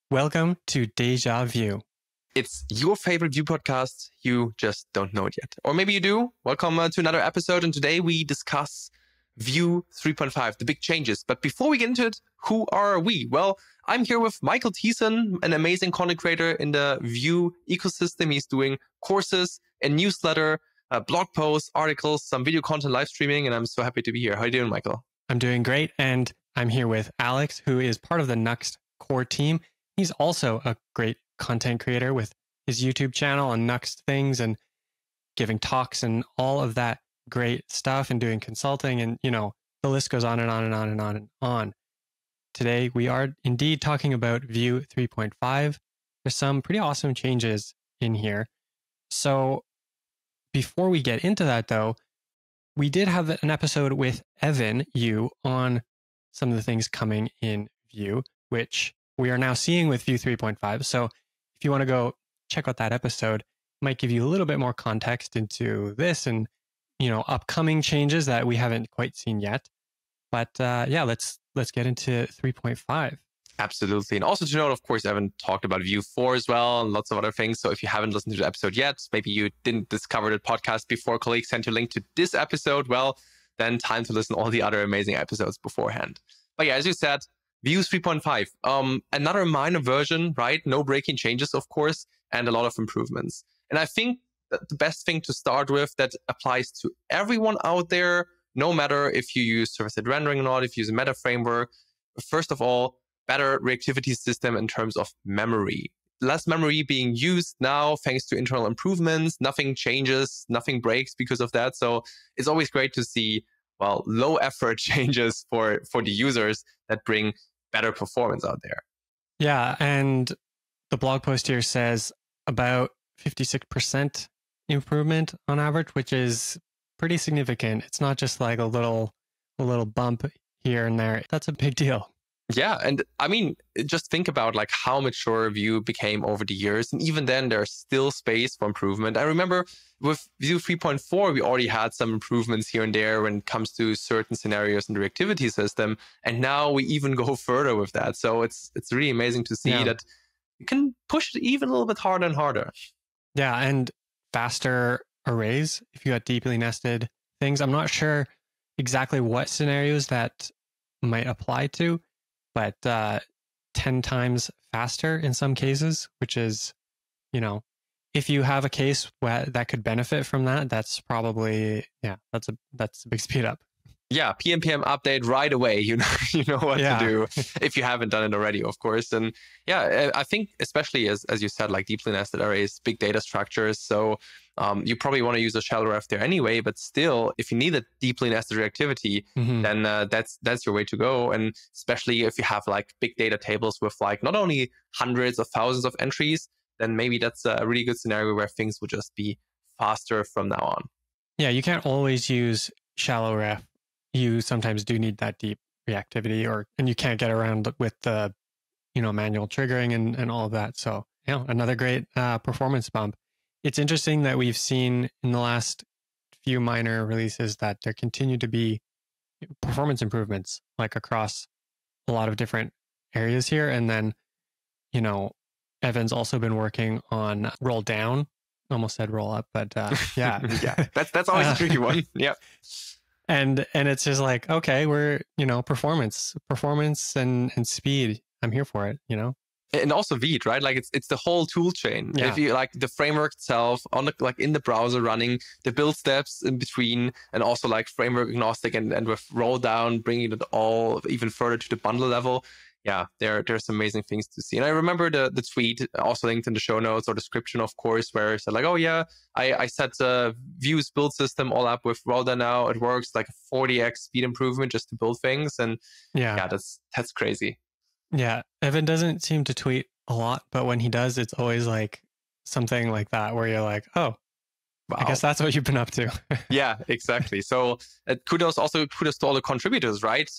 Welcome to DejaVue. It's your favorite Vue podcast. You just don't know it yet. Or maybe you do. Welcome to another episode. And today we discuss Vue 3.5, the big changes. But before we get into it, who are we? Well, I'm here with Michael Thiessen, an amazing content creator in the Vue ecosystem. He's doing courses, a newsletter, blog posts, articles, some video content, live streaming. And I'm so happy to be here. How are you doing, Michael? I'm doing great. And I'm here with Alex, who is part of the Nuxt core team. He's also a great content creator with his YouTube channel and Nuxt things and giving talks and all of that great stuff and doing consulting. And, you know, the list goes on and on and on and on and on. Today, we are indeed talking about Vue 3.5. There's some pretty awesome changes in here. So before we get into that, though, we did have an episode with Evan Yu on some of the things coming in Vue, which we are now seeing with Vue 3.5. So if you want to go check out that episode, it might give you a little bit more context into this and, you know, upcoming changes that we haven't quite seen yet. But yeah, let's get into 3.5. Absolutely. And also to note, of course, Evan talked about Vue 4 as well and lots of other things. So if you haven't listened to the episode yet, maybe you didn't discover the podcast before colleagues sent you a link to this episode, well, then time to listen to all the other amazing episodes beforehand. But yeah, as you said, Vue 3.5, another minor version, right? No breaking changes, of course, and a lot of improvements. And I think that the best thing to start with that applies to everyone out there, no matter if you use server-side rendering or not, if you use a meta framework, first of all, better reactivity system in terms of memory. Less memory being used now thanks to internal improvements. Nothing changes, nothing breaks because of that. So it's always great to see, well, low effort changes for the users that bring better performance out there. Yeah, and the blog post here says about 56% improvement on average, which is pretty significant. It's not just like a little bump here and there. That's a big deal. Yeah, and I mean, just think about like how mature Vue became over the years. And even then, there's still space for improvement. I remember with Vue 3.4, we already had some improvements here and there when it comes to certain scenarios in the reactivity system. And now we even go further with that. So it's really amazing to see that you can push it even a little bit harder and harder. Yeah, and faster arrays if you got deeply nested things. I'm not sure exactly what scenarios that might apply to, but 10 times faster in some cases, which is, you know, if you have a case that could benefit from that, that's probably, that's a big speed up. Yeah, PNPM update right away. You know what to do if you haven't done it already, of course. And yeah, I think especially as you said, like deeply nested arrays, big data structures. So you probably want to use a shell ref there anyway. But still, if you need a deeply nested reactivity, then that's your way to go. And especially if you have like big data tables with like not only hundreds of thousands of entries, then maybe that's a really good scenario where things will just be faster from now on. Yeah, you can't always use shallow ref. You sometimes do need that deep reactivity, and you can't get around with the, manual triggering and all of that. So, another great performance bump. It's interesting that we've seen in the last few minor releases that there continue to be performance improvements like across a lot of different areas here. And then, Evan's also been working on roll down. Almost said roll up, but yeah. Yeah, that's always a tricky one. Yeah. And it's just like, okay, we're, performance and speed. I'm here for it, And also Vite, right? Like it's the whole tool chain. Yeah. If you like the framework itself on like in the browser running, the build steps in between, and also like framework agnostic and with roll down, bringing it all even further to the bundle level. Yeah, there's amazing things to see. And I remember the tweet also linked in the show notes or description, of course, where it said like, oh yeah, I set Vue's build system all up with roll down now. It works like a 40x speed improvement just to build things. And yeah, that's crazy. Yeah, Evan doesn't seem to tweet a lot, but when he does, it's always like something like that where you're like, oh, wow. I guess that's what you've been up to. Yeah, exactly. So kudos to all the contributors, right?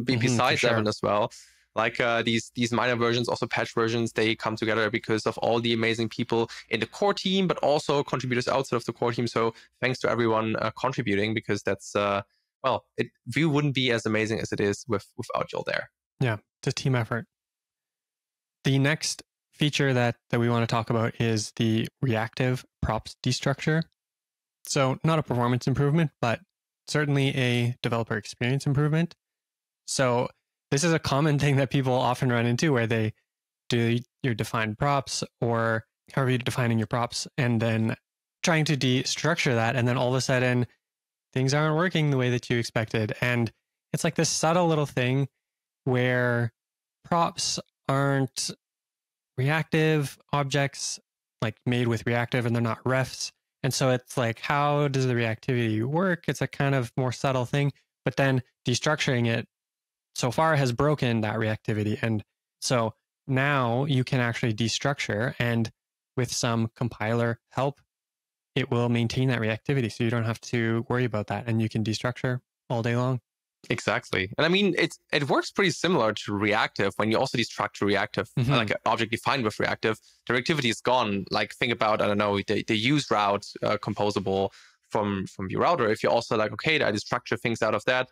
Besides Evan as well. Like these minor versions, also patch versions, they come together because of all the amazing people in the core team, but also contributors outside of the core team. So thanks to everyone contributing, because that's, Vue wouldn't be as amazing as it is without you all there. Yeah, it's a team effort. The next feature that we want to talk about is the reactive props destructure. So not a performance improvement, but certainly a developer experience improvement. So this is a common thing that people often run into, where they do your defined props, or however you're defining your props, and then trying to destructure that. And then all of a sudden things aren't working the way that you expected. And it's like this subtle little thing where props aren't reactive objects, like made with reactive, and they're not refs. And so it's like, how does the reactivity work? It's a kind of more subtle thing, but then destructuring it so far has broken that reactivity. And so now you can actually destructure, and with some compiler help, it will maintain that reactivity. So you don't have to worry about that, and you can destructure all day long. Exactly. And I mean, it works pretty similar to reactive. When you also destructure reactive, like an object defined with reactive, the reactivity is gone. Like think about, I don't know, the use route composable from your router. If you're also like, okay, I destructure things out of that,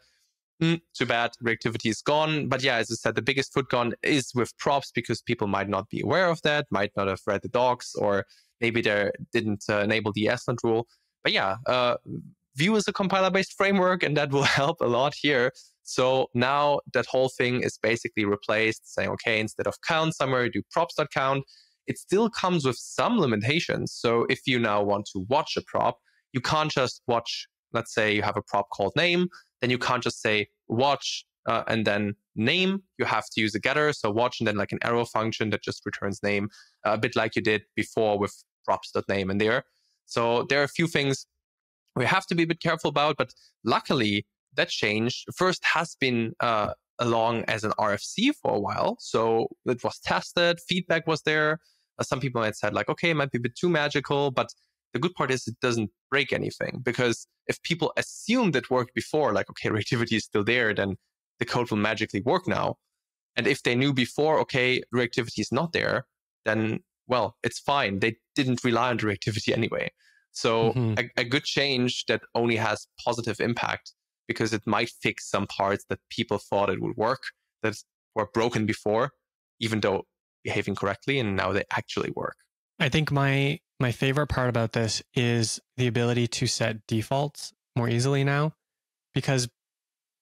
too bad, reactivity is gone. But yeah, as I said, the biggest foot gone is with props, because people might not be aware of that, might not have read the docs, or maybe they didn't enable the async rule. But yeah, Vue is a compiler-based framework, and that will help a lot here. So now that whole thing is basically replaced, saying, okay, instead of count somewhere, do props.count. It still comes with some limitations. So if you now want to watch a prop, you can't just watch, let's say you have a prop called name, then you can't just say watch and then name. You have to use a getter, so watch and then like an arrow function that just returns name, a bit like you did before with props.name in there. So there are a few things we have to be a bit careful about, but luckily that change first has been along as an RFC for a while. So it was tested, feedback was there. Some people might said like, okay, it might be a bit too magical, but the good part is it doesn't break anything, because if people assume that worked before, like, okay, reactivity is still there, then the code will magically work now. And if they knew before, okay, reactivity is not there, then, well, it's fine. They didn't rely on reactivity anyway. So a good change that only has positive impact, because it might fix some parts that people thought it would work, that were broken before, even though behaving correctly, and now they actually work. I think my favorite part about this is the ability to set defaults more easily now, because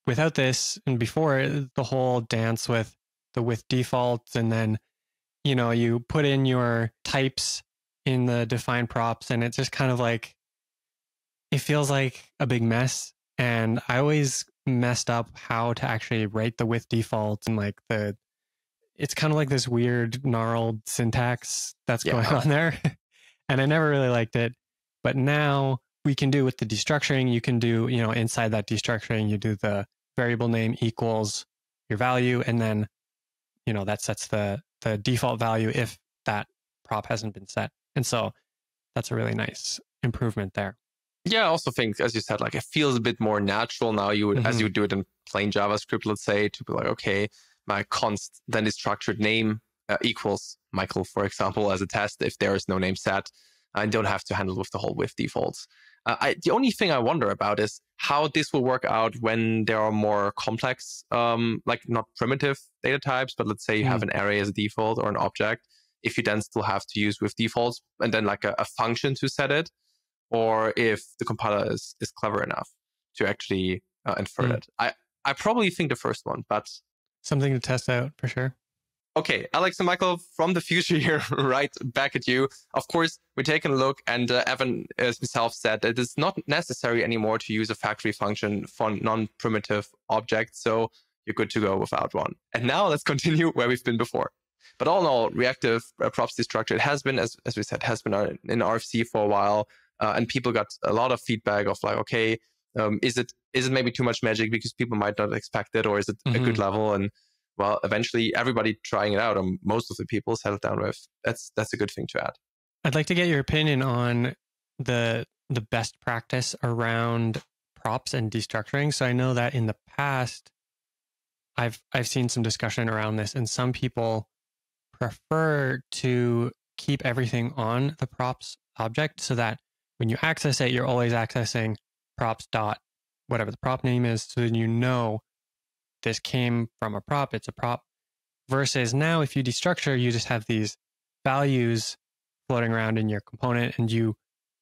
without this and before, the whole dance with defaults, and then, you know, you put in your types in the defined props, and it's just kind of like, it feels like a big mess. And I always messed up how to actually write the with defaults, and like it's kind of like this weird gnarled syntax that's going on there. And I never really liked it. But now we can do with the destructuring, you can do, you know, inside that destructuring, you do the variable name equals your value, and then, you know, that sets the default value if that prop hasn't been set. And so that's a really nice improvement there. Yeah, I also think, as you said, like it feels a bit more natural now. You would, as you would do it in plain JavaScript, let's say, to be like, okay, my const then is structured name equals Michael, for example, as a test if there is no name set. I don't have to handle with the whole with defaults. The only thing I wonder about is how this will work out when there are more complex, like not primitive data types, but let's say you have an array as a default or an object. If you then still have to use with defaults and then like a function to set it, or if the compiler is clever enough to actually infer it. I probably think the first one, but something to test out for sure. Okay, Alex and Michael, from the future here, right back at you. Of course, we're taking a look, and Evan himself said that it's not necessary anymore to use a factory function for non-primitive objects, so you're good to go without one. And now let's continue where we've been before. But all in all, reactive props destructure, it has been, as we said, has been in RFC for a while, and people got a lot of feedback of like, okay, is it maybe too much magic because people might not expect it, or is it a good level? And well, eventually everybody trying it out, and most of the people settled down with that's a good thing to add. I'd like to get your opinion on the best practice around props and destructuring. So I know that in the past, I've seen some discussion around this, and some people prefer to keep everything on the props object so that when you access it, you're always accessing props dot whatever the prop name is, so then you know this came from a prop, it's a prop. Versus now, if you destructure, you just have these values floating around in your component, and you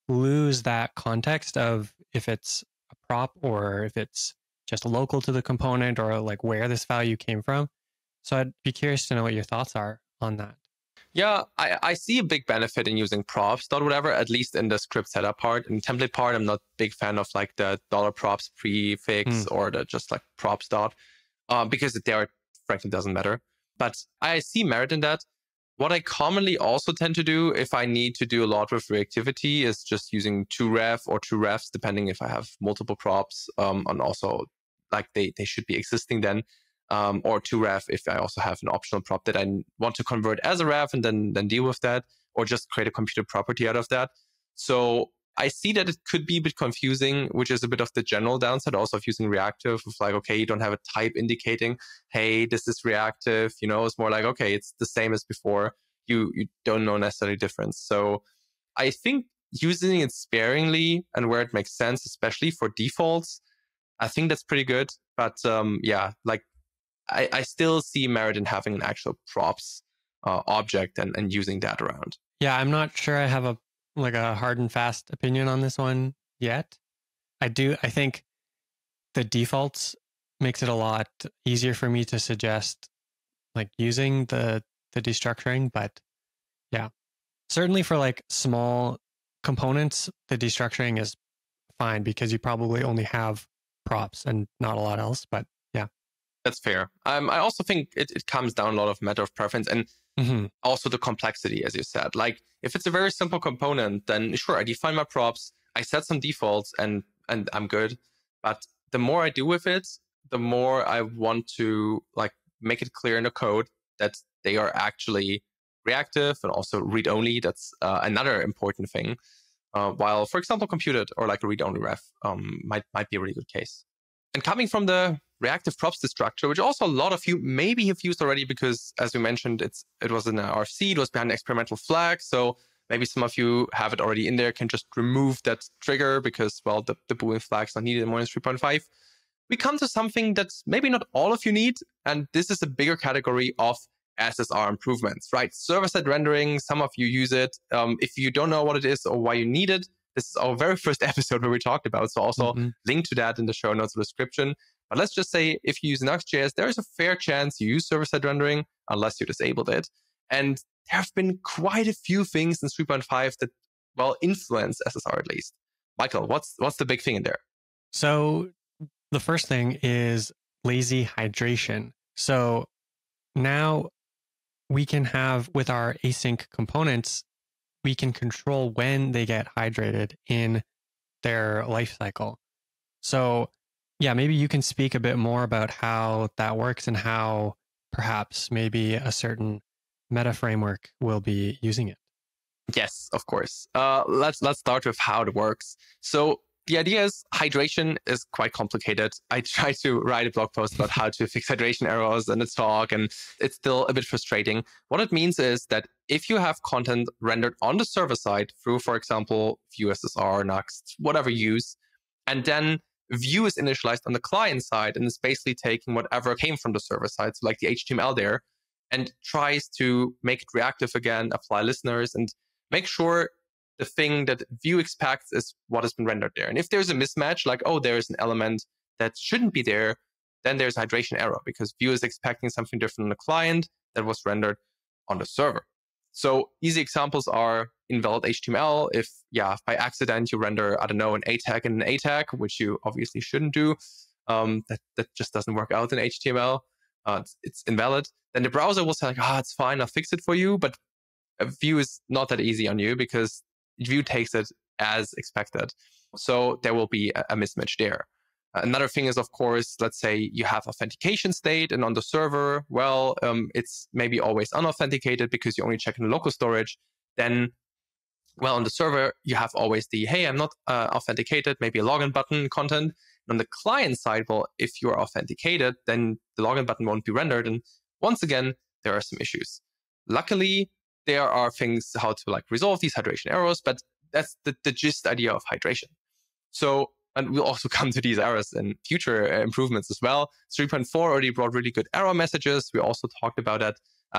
lose that context of if it's a prop or if it's just local to the component or like where this value came from. So I'd be curious to know what your thoughts are on that. Yeah, I see a big benefit in using props dot whatever, at least in the script setup part. In template part, I'm not a big fan of like the $props prefix or the just like props dot, because there, frankly, doesn't matter. But I see merit in that. What I commonly also tend to do if I need to do a lot with reactivity is just using toRef or toRefs, depending if I have multiple props, and also like they should be existing then. Or toRef if I also have an optional prop that I want to convert as a ref and then deal with that, or just create a computed property out of that. So I see that it could be a bit confusing, which is a bit of the general downside also of using reactive, of like, okay, you don't have a type indicating, hey, this is reactive. It's more like, okay, it's the same as before. You don't know necessarily difference. So I think using it sparingly and where it makes sense, especially for defaults, I think that's pretty good. But yeah, like I still see merit in having an actual props object and using that around. Yeah, I'm not sure I have a hard and fast opinion on this one yet. I think the defaults makes it a lot easier for me to suggest like using the destructuring, but yeah, certainly for like small components, the destructuring is fine because you probably only have props and not a lot else, but yeah. That's fair. I also think it comes down a lot of matter of preference and also the complexity, as you said. Like if it's a very simple component, then sure, I define my props, I set some defaults and I'm good. But the more I do with it, the more I want to like make it clear in the code that they are actually reactive and also read-only. That's another important thing. While, for example, computed or like a read-only ref might be a really good case. And coming from the reactive props structure, which also a lot of you maybe have used already because, as we mentioned, it was in a RC, it was behind an experimental flag. So maybe some of you have it already in there, can just remove that trigger because, well, the boolean flag's not needed anymore in 3.5. We come to something that maybe not all of you need, and this is a bigger category of SSR improvements, right? Server-side rendering, some of you use it. If you don't know what it is or why you need it, this is our very first episode where we talked about it. So also link to that in the show notes or description. But let's just say if you use nuxt.js, there is a fair chance you use server-side rendering unless you disabled it. And there have been quite a few things in 3.5 that, well, influence SSR at least. Michael, what's the big thing in there? So the first thing is lazy hydration. So now we can have with our async components, we can control when they get hydrated in their life cycle. So yeah, maybe you can speak a bit more about how that works and how perhaps maybe a certain meta framework will be using it. Yes, of course. Let's start with how it works. So the idea is hydration is quite complicated. I tried to write a blog post about how to fix hydration errors in a talk, and it's still a bit frustrating. What it means is that if you have content rendered on the server side through, for example, Vue SSR, Nuxt, whatever you use, and then Vue is initialized on the client side and is basically taking whatever came from the server side, so like the HTML there, and tries to make it reactive again, apply listeners, and make sure the thing that Vue expects is what has been rendered there. And if there's a mismatch, like, oh, there is an element that shouldn't be there, then there's a hydration error because Vue is expecting something different on the client that was rendered on the server. So easy examples are invalid HTML. If by accident you render, I don't know, an A tag and an A tag, which you obviously shouldn't do, that just doesn't work out in HTML. It's invalid. Then the browser will say, like, it's fine, I'll fix it for you. But Vue is not that easy on you because Vue takes it as expected. So there will be a mismatch there. Another thing is, of course, let's say you have authentication state and on the server, it's maybe always unauthenticated because you only check in the local storage. Then, on the server, you have always the, hey, I'm not authenticated, maybe a login button content. And on the client side, if you're authenticated, then the login button won't be rendered. And once again, there are some issues. Luckily, there are things how to resolve these hydration errors, but that's the gist idea of hydration. So and we'll also come to these errors in future improvements as well. 3.4 already brought really good error messages. We also talked about that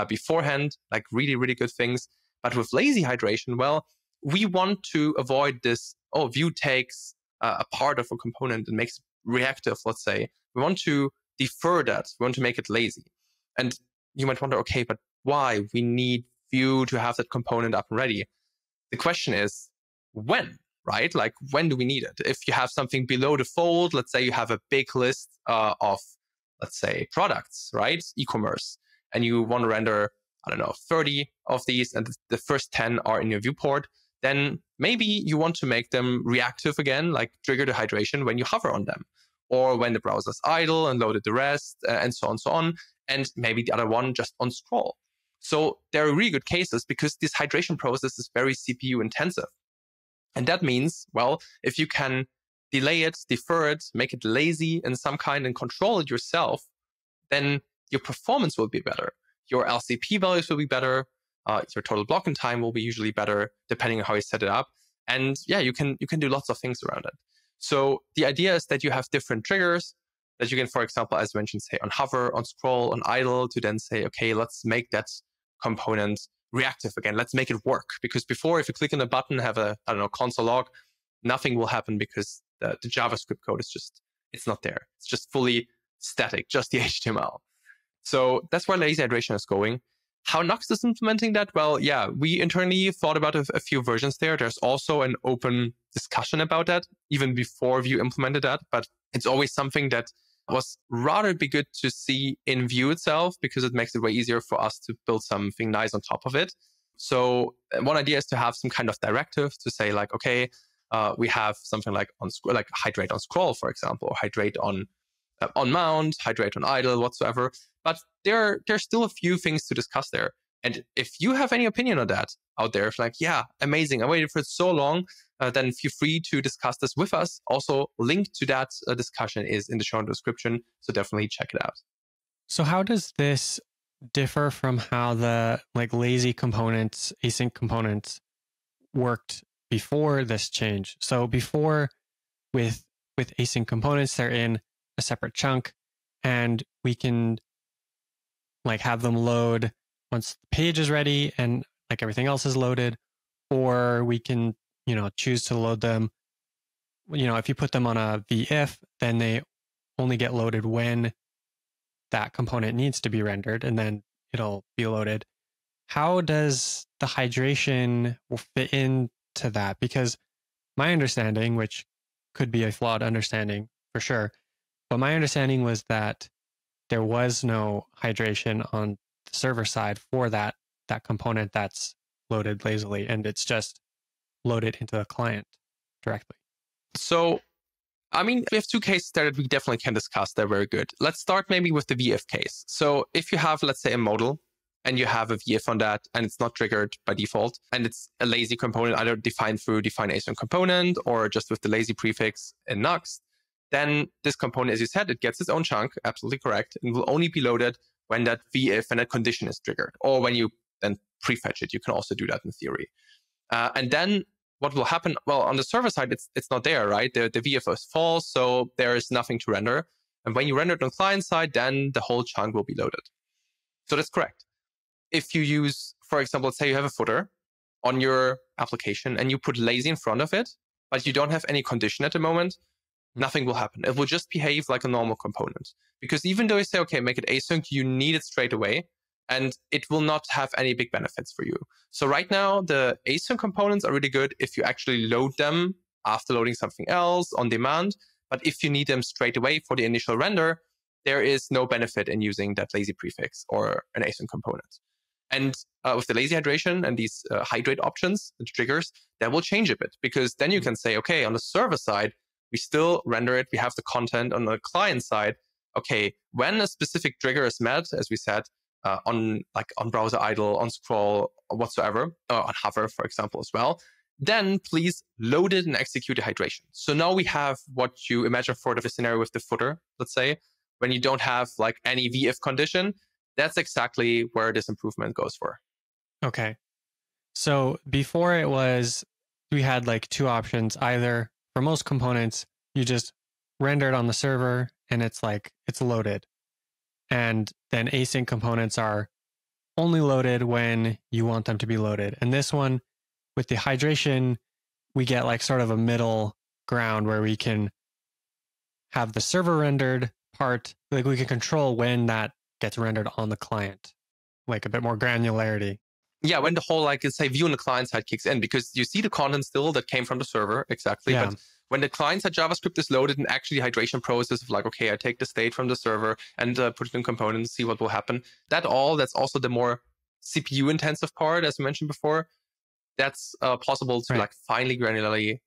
beforehand, like really, really good things. But with lazy hydration, well, we want to avoid this, Vue takes a part of a component and makes it reactive, let's say. We want to defer that. We want to make it lazy. And you might wonder, okay, but why? We need Vue to have that component up and ready. The question is, when, right? Like, when do we need it? If you have something below the fold, let's say you have a big list of, let's say, products, right? E-commerce, and you want to render, 30 of these, and the first 10 are in your viewport, then maybe you want to make them reactive again, like trigger the hydration when you hover on them, or when the browser's idle and loaded the rest, and so on, and maybe the other one just on scroll. So there are really good cases because this hydration process is very CPU intensive. And that means, well, if you can delay it, defer it, make it lazy in some kind and control it yourself, then your performance will be better. Your LCP values will be better. Your total blocking time will be usually better depending on how you set it up. And yeah, you can do lots of things around it. So the idea is that you have different triggers that you can, for example, as mentioned, say on hover, on scroll, on idle, to then say, okay, let's make that component reactive again. Let's make it work. Because before, if you click on a button, have a, console log, nothing will happen because the JavaScript code is it's not there. It's just fully static, just the HTML. So that's where lazy hydration is going. How Nuxt is implementing that? Well, yeah, we internally thought about a few versions there. There's also an open discussion about that, even before Vue implemented that. But it's always something that was rather be good to see in Vue itself, because it makes it way easier for us to build something nice on top of it. So one idea is to have some kind of directive to say like, okay, we have something like like hydrate on scroll, for example, or hydrate on mount, hydrate on idle, whatsoever. But there's still a few things to discuss there. And if you have any opinion on that out there, if like, yeah, amazing, I waited for it so long, then feel free to discuss this with us. Also, link to that discussion is in the show description, so definitely check it out. So how does this differ from how the lazy components, async components worked before this change? So before with async components, they're in a separate chunk, and we can have them load once the page is ready and everything else is loaded, or we can choose to load them. If you put them on a vif, then they only get loaded when that component needs to be rendered, and then it'll be loaded. How does the hydration fit into that? Because my understanding, which could be a flawed understanding for sure, but my understanding was that there was no hydration on the server side for that component that's loaded lazily, and it's just loaded into the client directly. So, we have two cases there that we definitely can discuss. They're very good. Let's start maybe with the VF case. So if you have, let's say, a modal, and you have a VF on that, and it's not triggered by default, and it's a lazy component, either defined through define async component or just with the lazy prefix in Nuxt, then this component, as you said, it gets its own chunk, absolutely correct, and will only be loaded when that VF and that condition is triggered, or when you then prefetch it. You can also do that in theory. And then what will happen? Well, on the server side, it's not there, right? The VF is false, so there is nothing to render. And when you render it on client side, then the whole chunk will be loaded. So that's correct. If you use, for example, let's say you have a footer on your application and you put lazy in front of it, but you don't have any condition at the moment, nothing will happen. It will just behave like a normal component. Because even though you say, okay, make it async, you need it straight away, and it will not have any big benefits for you. So right now, the async components are really good if you actually load them after loading something else on demand. But if you need them straight away for the initial render, there is no benefit in using that lazy prefix or an async component. And with the lazy hydration and these hydrate options, the triggers, that will change a bit, because then you can say, okay, on the server side, we still render it. We have the content. On the client side, okay, when a specific trigger is met, as we said, on browser idle, on scroll, or whatsoever, or on hover, for example, as well, then please load it and execute the hydration. So now we have what you imagine for the scenario with the footer, let's say, when you don't have any VF condition. That's exactly where this improvement goes for. Okay. So before we had two options. Either for most components, You just render it on the server and it's loaded. And then async components are only loaded when you want them to be loaded. And this one, with the hydration, we get like sort of a middle ground where we can have the server rendered part, like we can control when that gets rendered on the client, like a bit more granularity. Yeah, when the whole, like, let's say, view on the client side kicks in, because you see the content still that came from the server, exactly. Yeah. But when the client side JavaScript is loaded and actually the hydration process of like, okay, I take the state from the server and put it in components, see what will happen. That's also the more CPU intensive part, as I mentioned before. That's possible to like finely granularly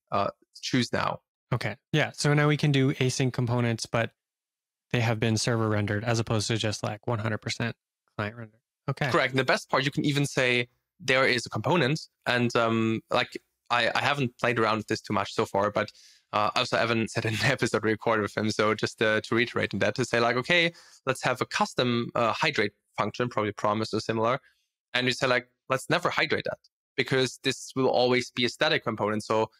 choose now. Okay. Yeah. So now we can do async components, but they have been server rendered as opposed to just like 100% client rendered. Okay. Correct. And the best part, you can even say there is a component. And like I haven't played around with this too much so far, but also Evan said in an episode we recorded with him. So just to reiterate on that, to say like, okay, let's have a custom hydrate function, probably promise or similar. And you say like, let's never hydrate that because this will always be a static component. So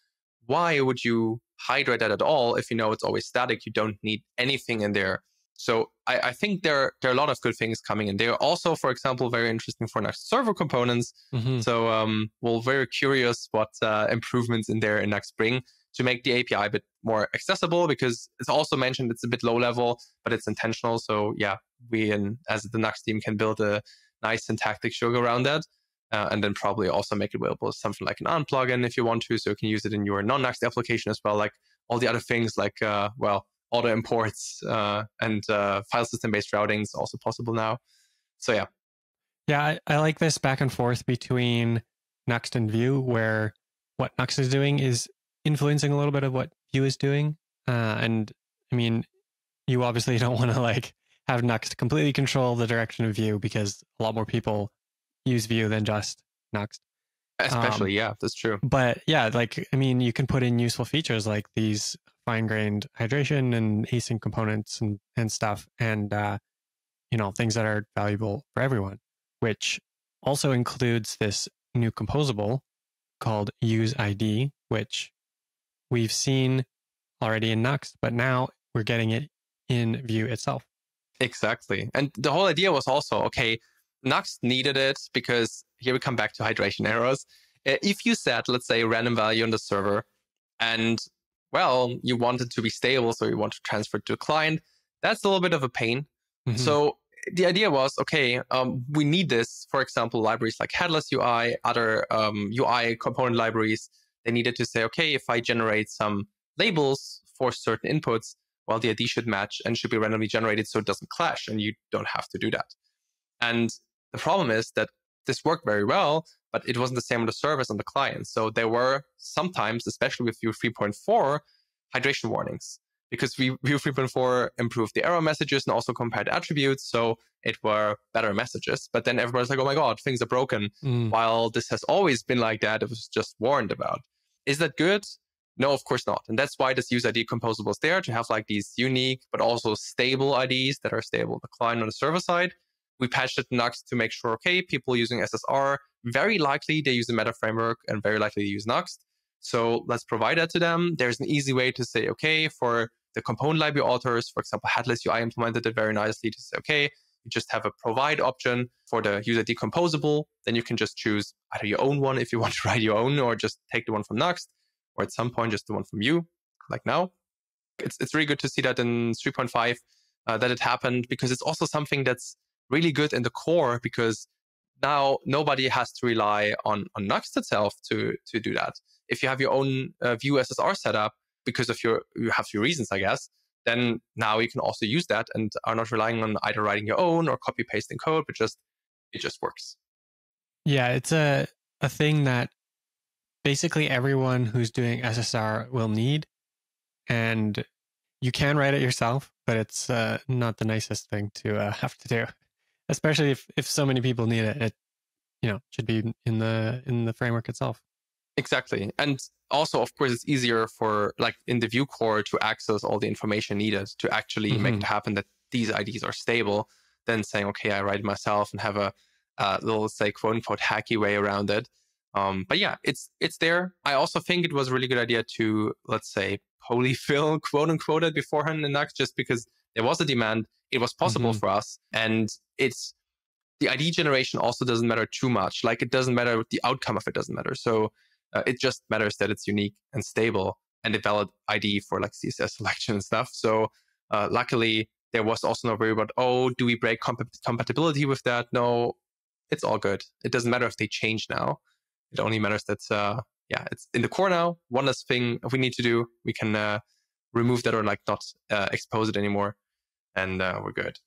why would you hydrate that at all if you know it's always static? You don't need anything in there. So I think there are a lot of good things coming in. They are also, for example, very interesting for Nuxt server components. Mm-hmm. So we're very curious what improvements in there in Nuxt bring to make the API a bit more accessible, because it's also mentioned it's a bit low level, but it's intentional. So yeah, we as the Nuxt team can build a nice syntactic sugar around that. And then probably also make it available as something like an on plugin if you want to. So you can use it in your non-Nuxt application as well, like all the other things like, auto imports and file system-based routing is also possible now. So yeah. Yeah, I like this back and forth between Nuxt and Vue, where what Nuxt is doing is influencing a little bit of what Vue is doing. And I mean, you obviously don't want to like have Nuxt completely control the direction of Vue, because a lot more people use Vue than just Nuxt. Especially, yeah, that's true. But yeah, like, I mean, you can put in useful features like these fine-grained hydration and async components and stuff, and things that are valuable for everyone, which also includes this new composable called useId, which we've seen already in Nuxt, but now we're getting it in Vue itself. Exactly. And the whole idea was also, okay, Nuxt needed it because here we come back to hydration errors. If you set, let's say, a random value on the server and, well, you want it to be stable, so you want to transfer it to a client, that's a little bit of a pain. Mm-hmm. So the idea was, okay, we need this. For example, libraries like Headless UI, other UI component libraries, they needed to say, okay, if I generate some labels for certain inputs, well, the ID should match and should be randomly generated so it doesn't clash, and you don't have to do that. And the problem is that this worked very well, but it wasn't the same on the server as on the client. So there were sometimes, especially with Vue 3.4, hydration warnings, because Vue 3.4 improved the error messages and also compared attributes. So it were better messages. But then everybody's like, oh my God, things are broken. While this has always been like that, it was just warned about. Is that good? No, of course not. And that's why this useID composable is there, to have like these unique, but also stable IDs that are stable on the client on the server side. We patched it to Nuxt to make sure, okay, people using SSR, very likely they use a meta framework and very likely they use Nuxt. So let's provide that to them. There's an easy way to say, okay, for the component library authors, for example, Headless UI implemented it very nicely to say, okay, you just have a provide option for the useID composable. Then you can just choose either your own one if you want to write your own, or just take the one from Nuxt, or at some point just the one from Vue, like now. It's really good to see that in 3.5 that it happened, because it's also something that's really good in the core, because now nobody has to rely on Nuxt itself to do that. If you have your own Vue SSR setup, because of you have your reasons, I guess, then now you can also use that and are not relying on either writing your own or copy pasting code, but it just works. Yeah, it's a thing that basically everyone who's doing SSR will need, and you can write it yourself, but it's not the nicest thing to have to do, especially if so many people need it. It should be in the framework itself. Exactly. And also, of course, it's easier for, like, in the Vue core to access all the information needed to actually make it happen that these IDs are stable, than saying, okay, I write it myself and have a little, say, quote unquote hacky way around it. But yeah, it's there. I also think it was a really good idea to, let's say, polyfill, quote unquote, it beforehand in Nuxt, just because there was a demand. It was possible for us. And the ID generation also doesn't matter too much. Like, it doesn't matter, the outcome of it doesn't matter. So it just matters that it's unique and stable and a valid ID for like CSS selection and stuff. So luckily, there was also no worry about, oh, do we break compatibility with that? No, it's all good. It doesn't matter if they change now. It only matters that, it's in the core now. One less thing we need to do, we can remove that or like not expose it anymore. And we're good.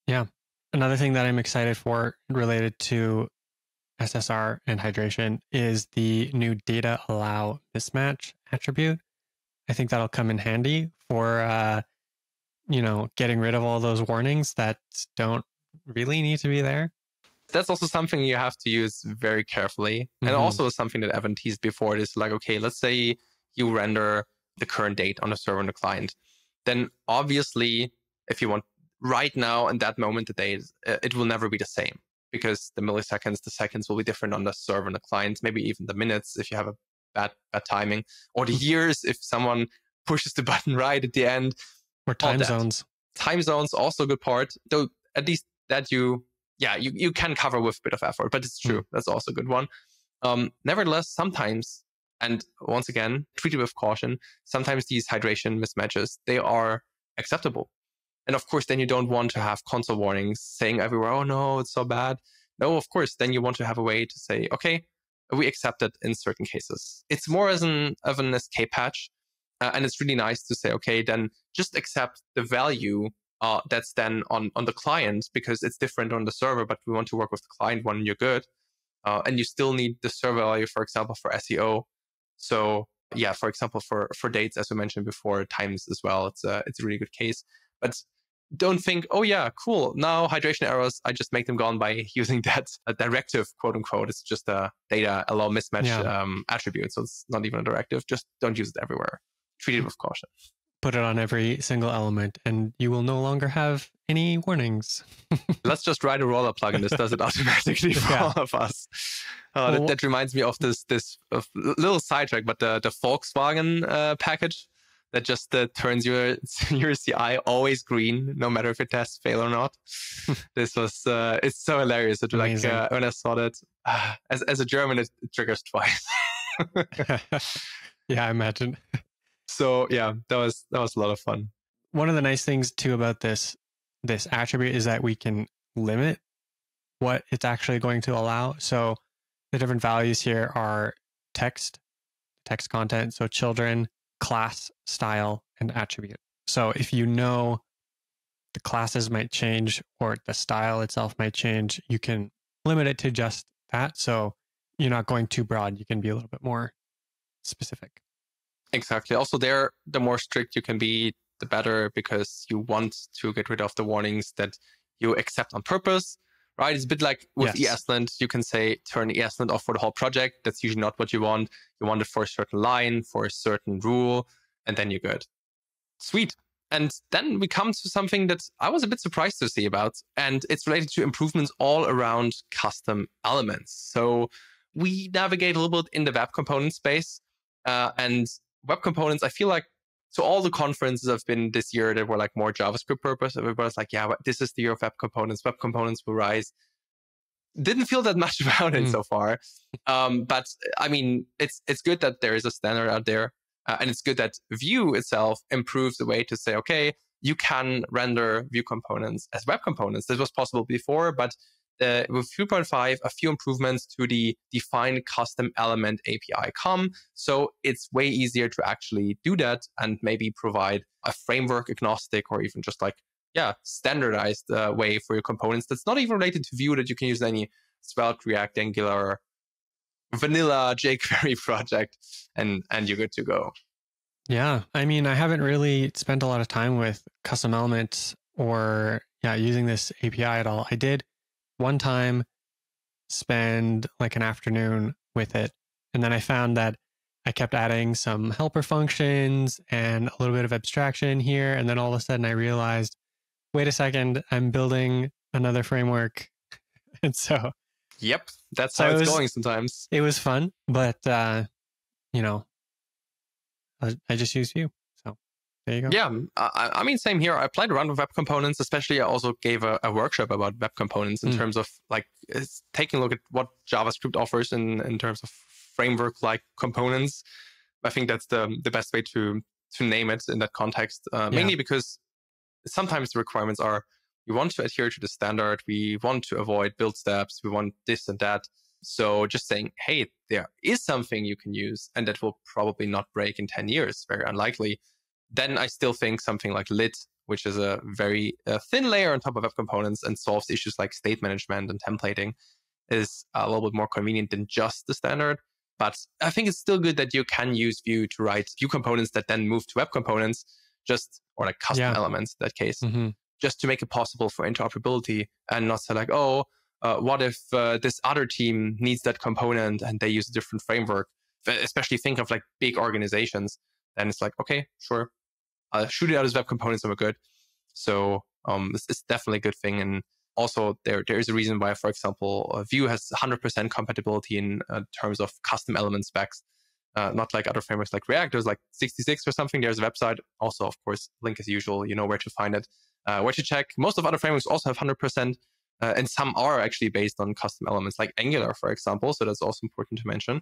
Yeah. Another thing that I'm excited for related to SSR and hydration is the new data-allow-mismatch attribute. I think that'll come in handy for, getting rid of all those warnings that don't really need to be there. That's also something you have to use very carefully. And also something that Evan teased before. It is like, okay, let's say you render the current date on the server and the client. Then obviously, if you want right now in that moment, the date, it will never be the same, because the milliseconds, the seconds will be different on the server and the client, maybe even the minutes if you have a bad timing, or the years if someone pushes the button right at the end. Or time zones. Time zones, also a good part. Though at least that you can cover with a bit of effort, but it's true. That's also a good one. Nevertheless, sometimes, and once again, treat it with caution, sometimes these hydration mismatches, they are acceptable. And of course, then you don't want to have console warnings saying everywhere, oh no, it's so bad. No, of course, then you want to have a way to say, okay, we accept it in certain cases. It's more of an escape hatch. And it's really nice to say, okay, then just accept the value that's then on the client, because it's different on the server, but we want to work with the client when you're good. And you still need the server value, for example, for SEO. So yeah, for example, for dates, as we mentioned before, times as well, it's a really good case. But don't think, oh yeah, cool, now hydration errors, I just make them gone by using that directive, quote unquote. It's just a data-allow-mismatch attribute. So it's not even a directive. Just don't use it everywhere. Treat it with caution. Put it on every single element and you will no longer have any warnings. Let's just write a roller plugin. This does it automatically for all of us. That reminds me of this little sidetrack, but the Volkswagen package that just turns your CI always green, no matter if your tests fail or not. This was, it's so hilarious. It, like, when I saw that, as a German, it triggers twice. Yeah, I imagine. So yeah, that was a lot of fun. One of the nice things too about this attribute is that we can limit what it's actually going to allow. So the different values here are text content, so children, class, style, and attribute. So if you know the classes might change or the style itself might change, you can limit it to just that. So you're not going too broad. You can be a little bit more specific. Exactly. Also, the more strict you can be, the better, because you want to get rid of the warnings that you accept on purpose, right? It's a bit like with ESLint. You can say turn ESLint off for the whole project. That's usually not what you want. You want it for a certain line, for a certain rule, and then you're good. Sweet. And then we come to something that I was a bit surprised to see about, and it's related to improvements all around custom elements. So we navigate a little bit in the web component space, and web components, I feel like, so all the conferences I've been this year that were like more JavaScript purpose, everybody's like, yeah, this is the year of web components. Web components will rise. Didn't feel that much about it so far. But I mean, it's good that there is a standard out there. And it's good that Vue itself improves the way to say, okay, you can render Vue components as web components. This was possible before, but with 3.5, a few improvements to the define custom element API come. So it's way easier to actually do that and maybe provide a framework agnostic or even just like, standardized way for your components that's not even related to Vue, that you can use in any Svelte, React, Angular, vanilla jQuery project, and you're good to go. Yeah. I mean, I haven't really spent a lot of time with custom elements or using this API at all. I did one time spend like an afternoon with it. And then I found that I kept adding some helper functions and a little bit of abstraction here. And then all of a sudden I realized, wait a second, I'm building another framework. And so, yep, that's how it's going sometimes. It was fun, but, I just use Vue. So there you go. Yeah, I mean, same here. I played around with web components, especially I also gave a workshop about web components in terms of like taking a look at what JavaScript offers in terms of framework like components. I think that's the best way to name it in that context, mainly because sometimes the requirements are, we want to adhere to the standard, we want to avoid build steps, we want this and that. So just saying, hey, there is something you can use and that will probably not break in 10 years, very unlikely. Then I still think something like lit, which is a very thin layer on top of web components and solves issues like state management and templating, is a little bit more convenient than just the standard. But I think it's still good that you can use Vue to write Vue components that then move to web components, or like custom elements in that case, just to make it possible for interoperability and not say like, what if this other team needs that component and they use a different framework? Especially think of like big organizations. Then it's like, okay, sure, I'll shoot it out as web components and we're good. So it's definitely a good thing. And also there is a reason why, for example, Vue has 100% compatibility in terms of custom element specs. Not like other frameworks like React. There's like 66 or something. There's a website. Also, of course, link as usual. You know where to find it, where to check. Most of other frameworks also have 100%. And some are actually based on custom elements like Angular, for example. So that's also important to mention.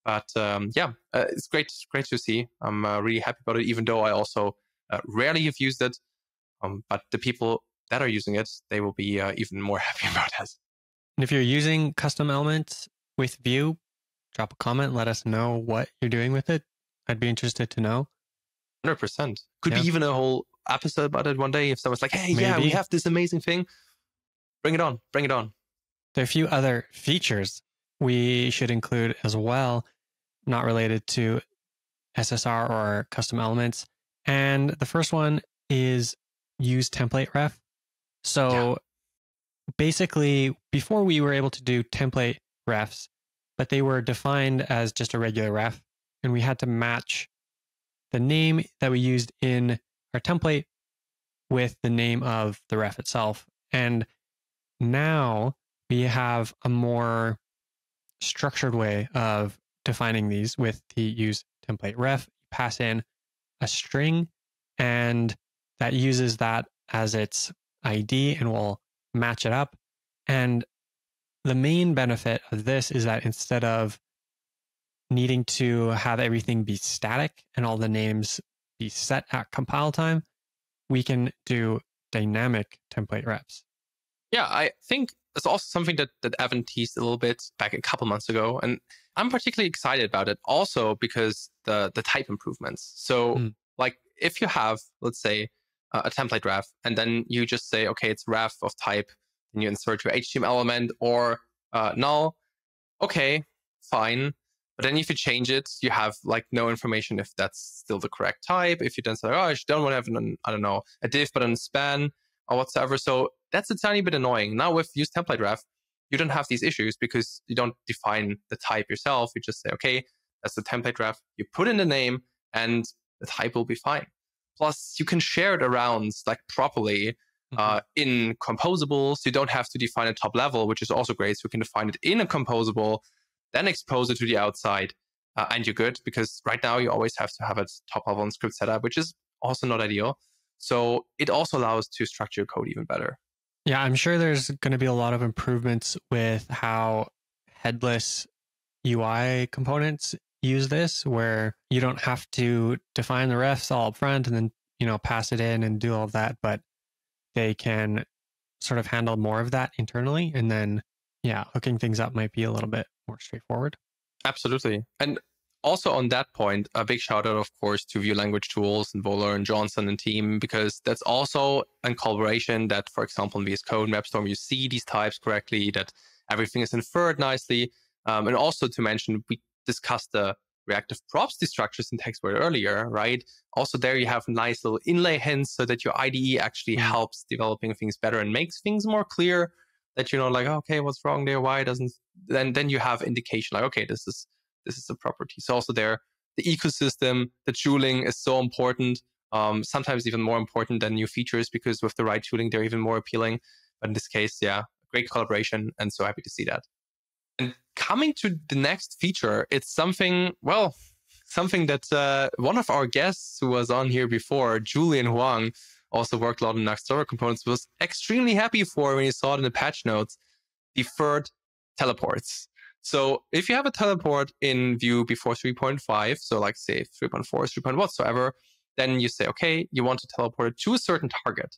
But it's great to see. I'm really happy about it, even though I also rarely have used it. But the people that are using it, they will be even more happy about it. And if you're using custom elements with Vue, drop a comment. Let us know what you're doing with it. I'd be interested to know. 100%. Could be even a whole episode about it one day. If someone's like, hey, we have this amazing thing. Bring it on. Bring it on. There are a few other features we should include as well, not related to SSR or custom elements. And the first one is useTemplateRef. So basically, before we were able to do template refs, but they were defined as just a regular ref. And we had to match the name that we used in our template with the name of the ref itself. And now we have a more structured way of defining these with the useTemplateRef. You pass in a string and that uses that as its ID and will match it up. And the main benefit of this is that instead of needing to have everything be static and all the names be set at compile time, we can do dynamic template refs. Yeah, I think it's also something that Evan teased a little bit back a couple months ago. And I'm particularly excited about it also because the type improvements. So like if you have, let's say, a template ref, and then you just say, okay, it's ref of type, and you insert your HTML element or null. Okay, fine. But then if you change it, you have like no information if that's still the correct type. If you then say, I don't want to have a div, but a span or whatsoever. So that's a tiny bit annoying. Now with useTemplateRef, you don't have these issues because you don't define the type yourself. You just say, okay, that's the template ref. You put in the name and the type will be fine. Plus, you can share it around like properly in composables. You don't have to define a top level, which is also great. So you can define it in a composable, then expose it to the outside, and you're good. Because right now you always have to have it top level in script setup, which is also not ideal. So it also allows to structure your code even better. Yeah, I'm sure there's going to be a lot of improvements with how headless UI components use this, where you don't have to define the refs all up front and then, pass it in and do all of that, but they can sort of handle more of that internally. And then, hooking things up might be a little bit more straightforward. Absolutely. And also on that point, a big shout out, of course, to Vue Language Tools and Voller and Johnson and team, because that's also a collaboration that, for example, in VS Code and WebStorm, you see these types correctly, that everything is inferred nicely. And also to mention, we discussed the reactive props destructure syntax word earlier, right? Also there you have nice little inlay hints so that your IDE actually helps developing things better and makes things more clear, that okay, what's wrong there? Why doesn't... Then you have indication like, okay, this is a property. So also there, the ecosystem, the tooling is so important, sometimes even more important than new features, because with the right tooling, they're even more appealing. But in this case, great collaboration, and so happy to see that. And coming to the next feature, it's something something that one of our guests who was on here before, Julian Huang, also worked a lot on Nuxt server components, was extremely happy for when he saw it in the patch notes, deferred teleports. So if you have a teleport in Vue before 3.5, so like say 3.4, 3. Whatsoever, then you say, okay, you want to teleport it to a certain target.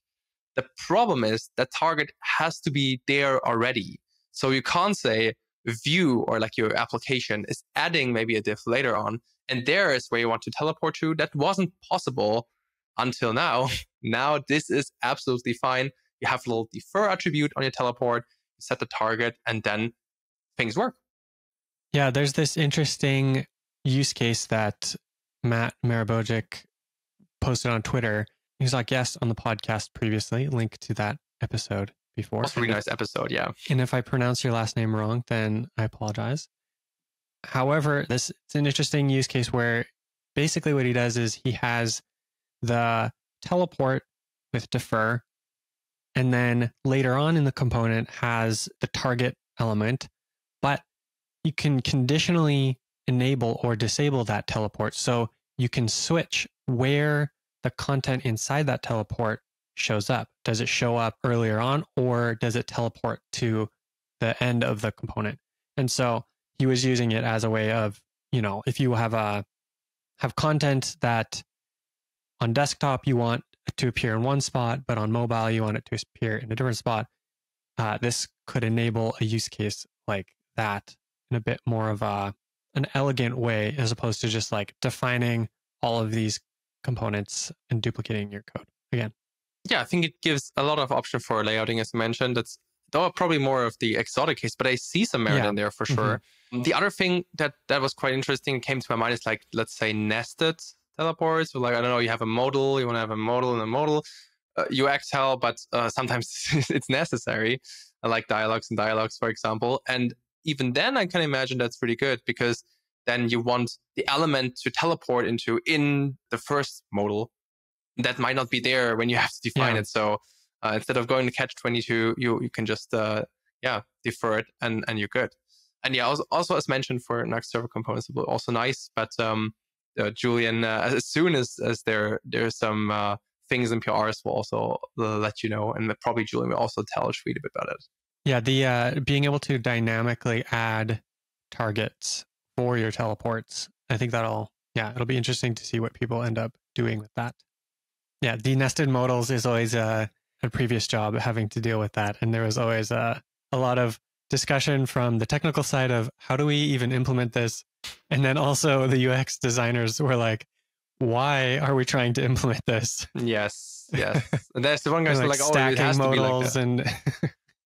The problem is that target has to be there already. So you can't say Vue or like your application is adding maybe a diff later on, and there is where you want to teleport to. That wasn't possible until now. Now this is absolutely fine. You have a little defer attribute on your teleport, you set the target, and then things work. Yeah, there's this interesting use case that Matt Marabojic posted on Twitter. He was our guest on the podcast previously, link to that episode before. That's a really nice episode, yeah. And if I pronounce your last name wrong, then I apologize. However, it's an interesting use case where basically what he does is he has the teleport with defer, and then later on in the component has the target element, but you can conditionally enable or disable that teleport. So you can switch where the content inside that teleport shows up. Does it show up earlier on, or does it teleport to the end of the component? And so he was using it as a way of, if you have content that on desktop you want it to appear in one spot, but on mobile you want it to appear in a different spot, this could enable a use case like that in a bit more of an elegant way, as opposed to just like defining all of these components and duplicating your code again. Yeah, I think it gives a lot of option for layouting, as you mentioned. That's probably more of the exotic case, but I see some merit in there for sure. Mm-hmm. The other thing that was quite interesting came to my mind is like, let's say nested teleports. So like, I don't know, you have a modal, you want to have a modal and a modal. You exhale, but sometimes it's necessary, like dialogues, for example. And even then, I can imagine that's pretty good, because then you want the element to teleport into in the first modal that might not be there when you have to define it. So instead of going to catch-22, you can just defer it and you're good. And yeah, also as mentioned for Nuxt server components, also nice. But Julian, as soon as there's some things in PRs, will also let you know, and probably Julian will also tell Shweet a bit about it. Yeah, the being able to dynamically add targets for your teleports, I think it'll be interesting to see what people end up doing with that. Yeah, the nested modals is always a previous job having to deal with that, and there was always a lot of discussion from the technical side of how do we even implement this, and then also the UX designers were like, why are we trying to implement this? Yes. And there's the one guy's like, oh, it has to be like that. And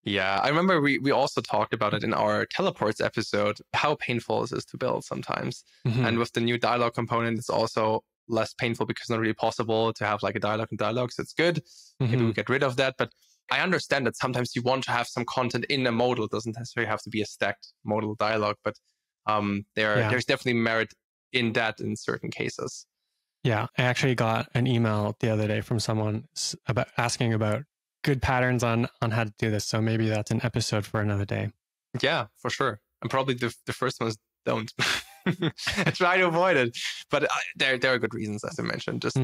yeah, I remember we also talked about it in our teleports episode, how painful this is to build sometimes. Mm-hmm. And with the new dialogue component, it's also less painful because it's not really possible to have like a dialogue and dialogues. It's good. Mm-hmm. Maybe we get rid of that. But I understand that sometimes you want to have some content in a modal. It doesn't necessarily have to be a stacked modal dialogue, but there's definitely merit in that in certain cases. Yeah, I actually got an email the other day from someone asking about good patterns on how to do this. So maybe that's an episode for another day. Yeah, for sure. And probably the first ones don't. I try to avoid it. But there are good reasons, as I mentioned. Just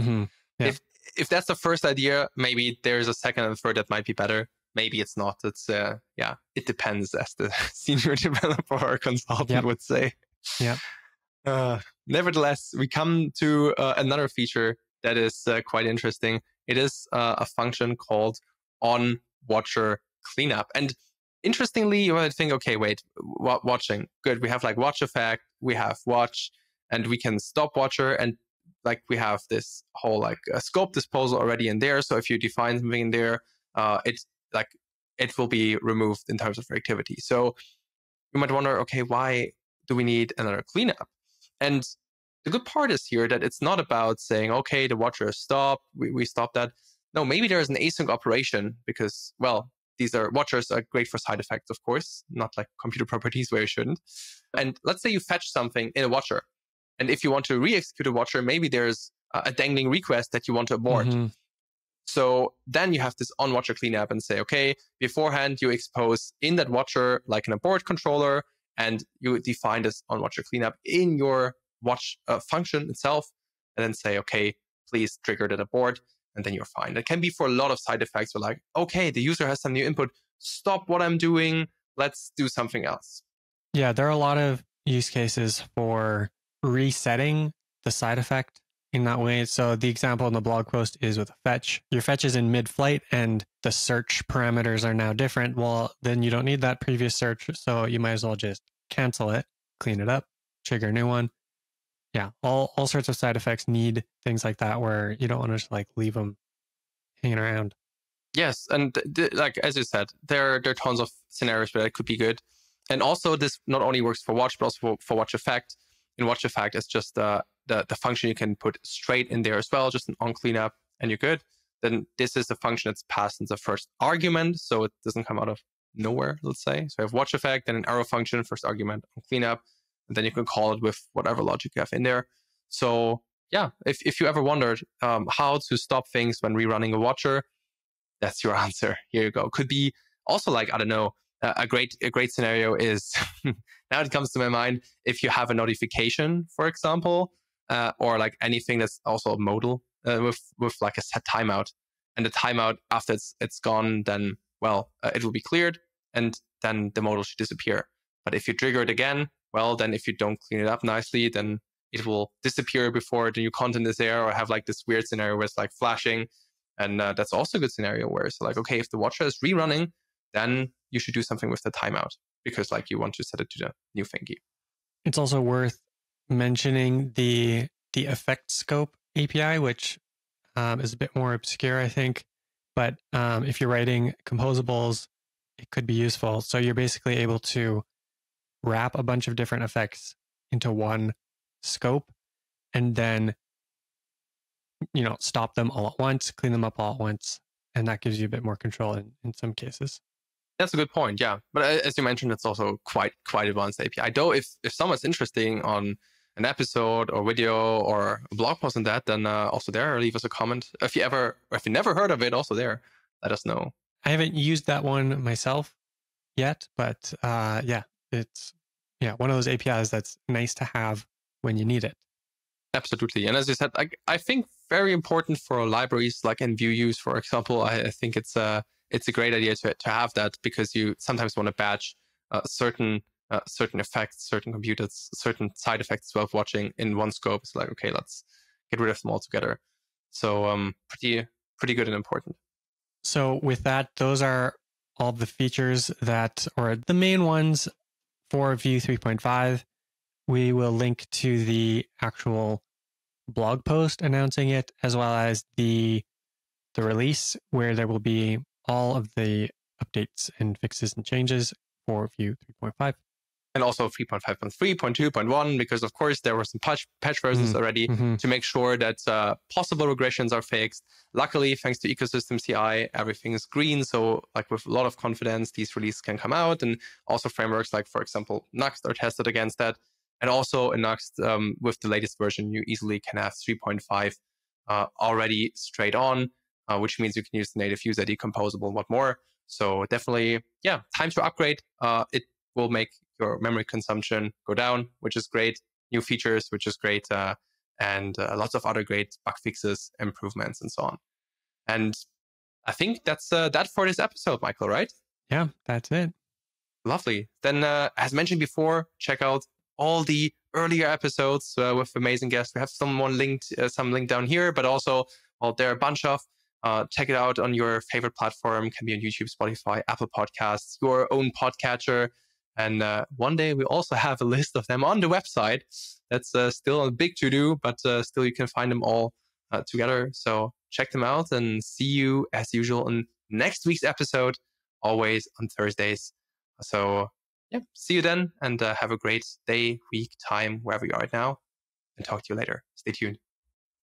if that's the first idea, maybe there's a second and third that might be better. Maybe it's not. It's it depends, as the senior developer or consultant would say. Yeah. Nevertheless, we come to another feature that is quite interesting. It is a function called onWatcherCleanup. And interestingly, you might think, okay, wait, watching, good. We have like watch effect, we have watch, and we can stop watcher, and like we have this whole like scope disposal already in there. So if you define something in there, it will be removed in terms of activity. So you might wonder, okay, why do we need another cleanup? And the good part is here that it's not about saying, okay, the watcher is stopped, we stop that. No, maybe there is an async operation because, well, watchers are great for side effects, of course, not like computer properties where you shouldn't. And let's say you fetch something in a watcher. And if you want to re-execute a watcher, maybe there's a dangling request that you want to abort. Mm-hmm. So then you have this onWatcherCleanup and say, okay, beforehand you expose in that watcher like an abort controller, and you define this onWatcherCleanup in your watch function itself and then say, okay, please trigger that abort, and then you're fine. That can be for a lot of side effects. We're like, okay, the user has some new input. Stop what I'm doing. Let's do something else. Yeah, there are a lot of use cases for resetting the side effect in that way. So the example in the blog post is with a fetch. Your fetch is in mid-flight and the search parameters are now different. Well, then you don't need that previous search. So you might as well just cancel it, clean it up, trigger a new one. Yeah, all sorts of side effects need things like that where you don't want to just like leave them hanging around. Yes, and like as you said, there are tons of scenarios where it could be good. And also, this not only works for watch, but also for watch effect. In watch effect, it's just the function you can put straight in there as well, just an on cleanup, and you're good. Then this is the function that's passed in the first argument, so it doesn't come out of nowhere, let's say. So you have watch effect, then an arrow function, first argument on cleanup, and then you can call it with whatever logic you have in there. So yeah, if you ever wondered how to stop things when rerunning a watcher, that's your answer. Here you go. Could be also like, I don't know, a great scenario is now it comes to my mind, if you have a notification, for example, or like anything that's also modal with like a set timeout, and the timeout after it's gone, then well, it will be cleared, and then the modal should disappear. But if you trigger it again, well, then if you don't clean it up nicely, then it will disappear before the new content is there, or have like this weird scenario where it's like flashing. And that's also a good scenario where it's like, okay, if the watcher is rerunning, then you should do something with the timeout because like you want to set it to the new thingy. It's also worth mentioning the effect scope API, which is a bit more obscure, I think. But if you're writing composables, it could be useful. So you're basically able to wrap a bunch of different effects into one scope and then, you know, stop them all at once, clean them up all at once. And that gives you a bit more control in some cases. That's a good point, yeah. But as you mentioned, it's also quite advanced API. Though if someone's interested on an episode or video or a blog post on that, then also there, leave us a comment. If you never heard of it, also there, let us know. I haven't used that one myself yet, but yeah, it's one of those APIs that's nice to have when you need it. Absolutely. And as you said, I think very important for libraries like in Vue use, for example, I think it's a great idea to have that, because you sometimes want to batch certain effects, certain computers, certain side effects while watching in one scope. It's like, okay, let's get rid of them all together. So pretty good and important. So with that, those are all the features or the main ones for Vue 3.5. We will link to the actual blog post announcing it, as well as the release, where there will be all of the updates and fixes and changes for Vue 3.5. And also 3.5.3, 0.2.1, because of course there were some patch versions already to make sure that possible regressions are fixed. Luckily, thanks to ecosystem CI, everything is green. So like with a lot of confidence, these releases can come out. And also frameworks like, for example, Nuxt are tested against that. And also in Nuxt, with the latest version, you easily can have 3.5 already straight on, which means you can use the native useID composable and what more. So definitely, yeah, time to upgrade. It will make your memory consumption go down, which is great. New features, which is great. And lots of other great bug fixes, improvements, and so on. And I think that's that for this episode, Michael, right? Yeah, that's it. Lovely. Then, as mentioned before, check out all the earlier episodes with amazing guests. We have some link down here, but also, well, there are a bunch of. Check it out on your favorite platform. Can be on YouTube, Spotify, Apple Podcasts, your own podcatcher. And one day we also have a list of them on the website. That's still a big to-do, but still you can find them all together. So check them out and see you as usual in next week's episode, always on Thursdays. So yeah, see you then, and have a great day, week, time, wherever you are right now, and talk to you later. Stay tuned.